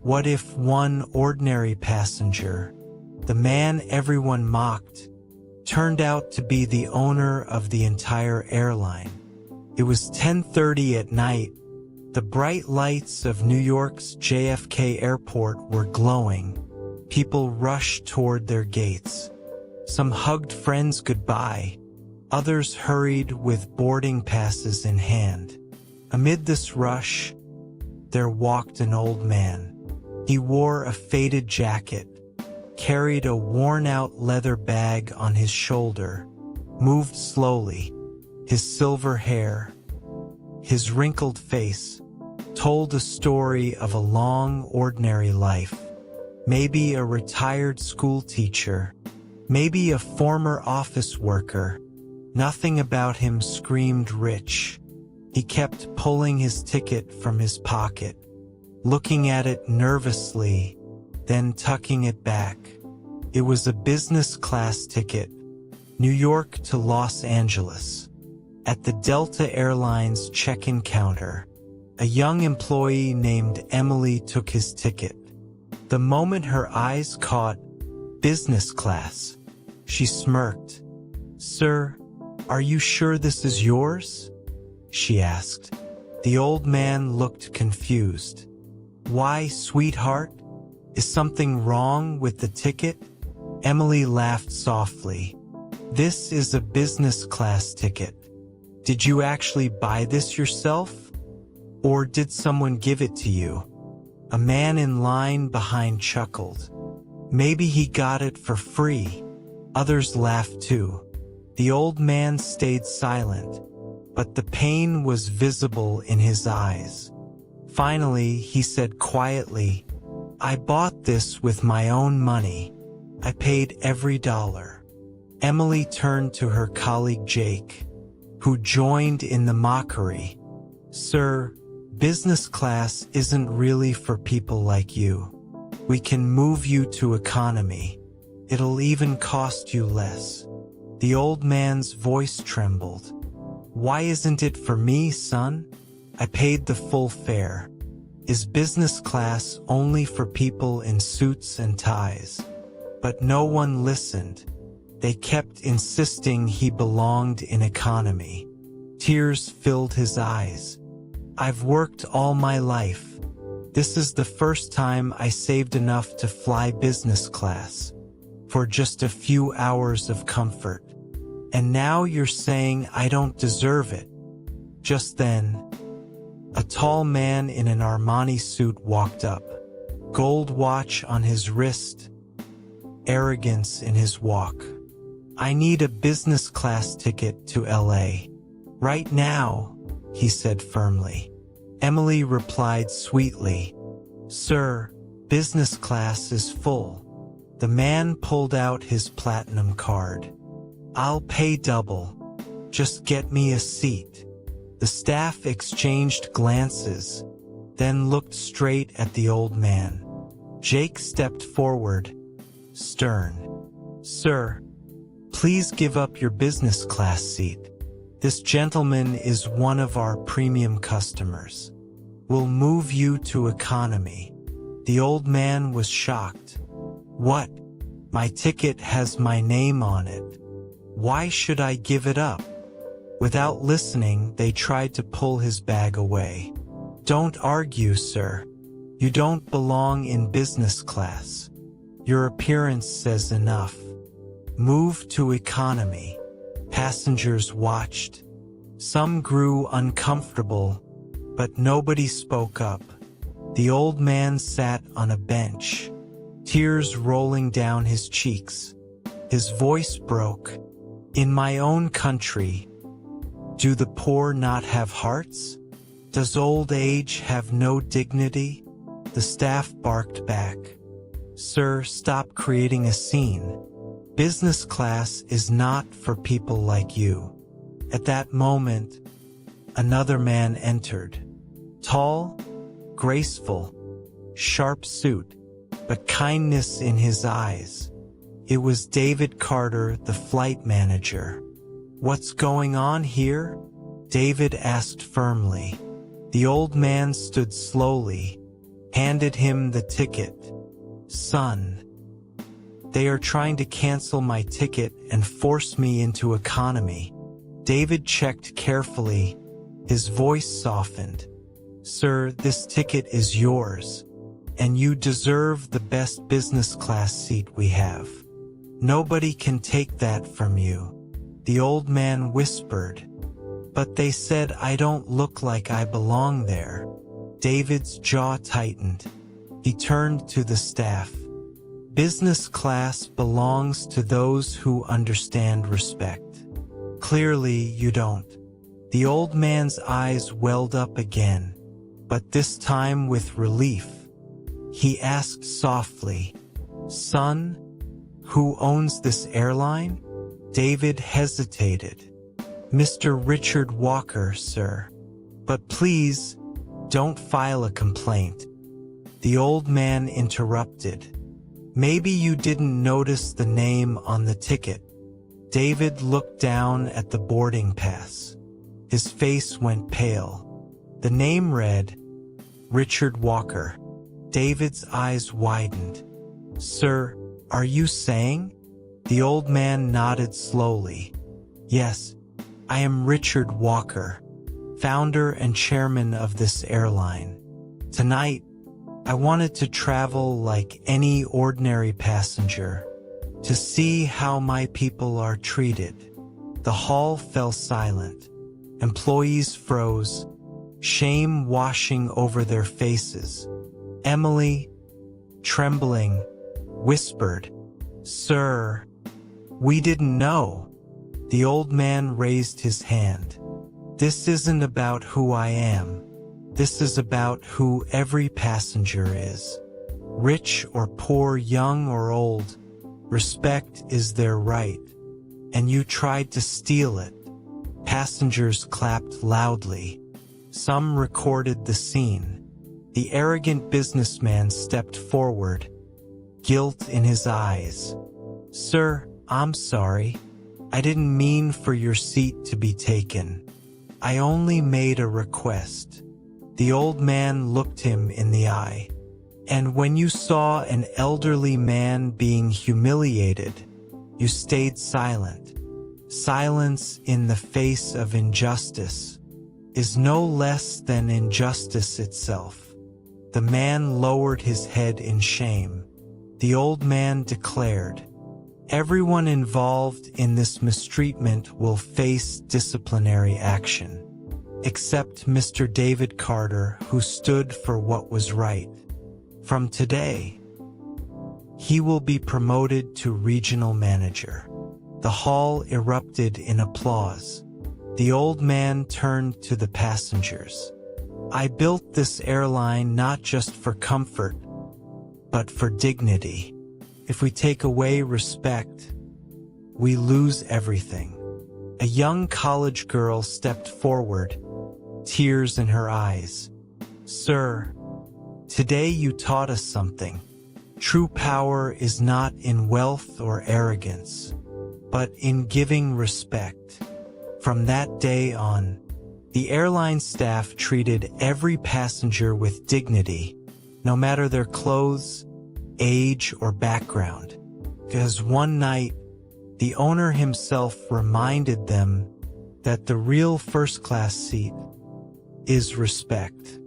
What if one ordinary passenger, the man everyone mocked, turned out to be the owner of the entire airline? It was 10:30 at night. The bright lights of New York's JFK airport were glowing. People rushed toward their gates. Some hugged friends goodbye. Others hurried with boarding passes in hand. Amid this rush, there walked an old man. He wore a faded jacket, carried a worn-out leather bag on his shoulder, moved slowly. His silver hair, his wrinkled face, told a story of a long, ordinary life. Maybe a retired school teacher, maybe a former office worker. Nothing about him screamed rich. He kept pulling his ticket from his pocket, looking at it nervously, then tucking it back. It was a business class ticket, New York to Los Angeles. At the Delta Airlines check-in counter, a young employee named Emily took his ticket. The moment her eyes caught business class, she smirked. "Sir, are you sure this is yours?" she asked. The old man looked confused. "Why, sweetheart? Is something wrong with the ticket?" Emily laughed softly. "This is a business class ticket. Did you actually buy this yourself? Or did someone give it to you?" A man in line behind chuckled. "Maybe he got it for free." Others laughed too. The old man stayed silent, but the pain was visible in his eyes. Finally, he said quietly, "I bought this with my own money. I paid every dollar." Emily turned to her colleague Jake, who joined in the mockery. "Sir, business class isn't really for people like you. We can move you to economy. It'll even cost you less." The old man's voice trembled. "Why isn't it for me, son? I paid the full fare. Is business class only for people in suits and ties?" But no one listened. They kept insisting he belonged in economy. Tears filled his eyes. "I've worked all my life. This is the first time I saved enough to fly business class, for just a few hours of comfort. And now you're saying I don't deserve it." Just then, a tall man in an Armani suit walked up, gold watch on his wrist, arrogance in his walk. "I need a business class ticket to LA. Right now," he said firmly. Emily replied sweetly, "Sir, business class is full." The man pulled out his platinum card. "I'll pay double. Just get me a seat." The staff exchanged glances, then looked straight at the old man. Jake stepped forward, stern. "Sir, please give up your business class seat. This gentleman is one of our premium customers. We'll move you to economy." The old man was shocked. "What? My ticket has my name on it. Why should I give it up?" Without listening, they tried to pull his bag away. "Don't argue, sir. You don't belong in business class. Your appearance says enough. Move to economy." Passengers watched. Some grew uncomfortable, but nobody spoke up. The old man sat on a bench, tears rolling down his cheeks. His voice broke. "In my own country, do the poor not have hearts? Does old age have no dignity?" The staff barked back. "Sir, stop creating a scene. Business class is not for people like you." At that moment, another man entered. Tall, graceful, sharp suit, but kindness in his eyes. It was David Carter, the flight manager. "What's going on here?" David asked firmly. The old man stood slowly, handed him the ticket. "Son, they are trying to cancel my ticket and force me into economy." David checked carefully. His voice softened. "Sir, this ticket is yours, and you deserve the best business class seat we have. Nobody can take that from you," the old man whispered. "But they said I don't look like I belong there." David's jaw tightened. He turned to the staff. "Business class belongs to those who understand respect. Clearly you don't." The old man's eyes welled up again, but this time with relief. He asked softly, "Son, who owns this airline?" David hesitated. "Mr. Richard Walker, sir. But please, don't file a complaint." The old man interrupted. "Maybe you didn't notice the name on the ticket." David looked down at the boarding pass. His face went pale. The name read, Richard Walker. David's eyes widened. "Sir, are you saying?" The old man nodded slowly. "Yes, I am Richard Walker, founder and chairman of this airline. Tonight, I wanted to travel like any ordinary passenger, to see how my people are treated." The hall fell silent. Employees froze, shame washing over their faces. Emily, trembling, whispered, "Sir, we didn't know." The old man raised his hand. "This isn't about who I am. This is about who every passenger is. Rich or poor, young or old, respect is their right. And you tried to steal it." Passengers clapped loudly. Some recorded the scene. The arrogant businessman stepped forward, guilt in his eyes. "Sir, I'm sorry. I didn't mean for your seat to be taken. I only made a request." The old man looked him in the eye. "And when you saw an elderly man being humiliated, you stayed silent. Silence in the face of injustice is no less than injustice itself." The man lowered his head in shame. The old man declared, "Everyone involved in this mistreatment will face disciplinary action, except Mr. David Carter, who stood for what was right. From today, he will be promoted to regional manager." The hall erupted in applause. The old man turned to the passengers. "I built this airline not just for comfort, but for dignity. If we take away respect, we lose everything." A young college girl stepped forward, tears in her eyes. "Sir, today you taught us something. True power is not in wealth or arrogance, but in giving respect." From that day on, the airline staff treated every passenger with dignity, no matter their clothes, age, or background. Because one night, the owner himself reminded them that the real first-class seat is respect.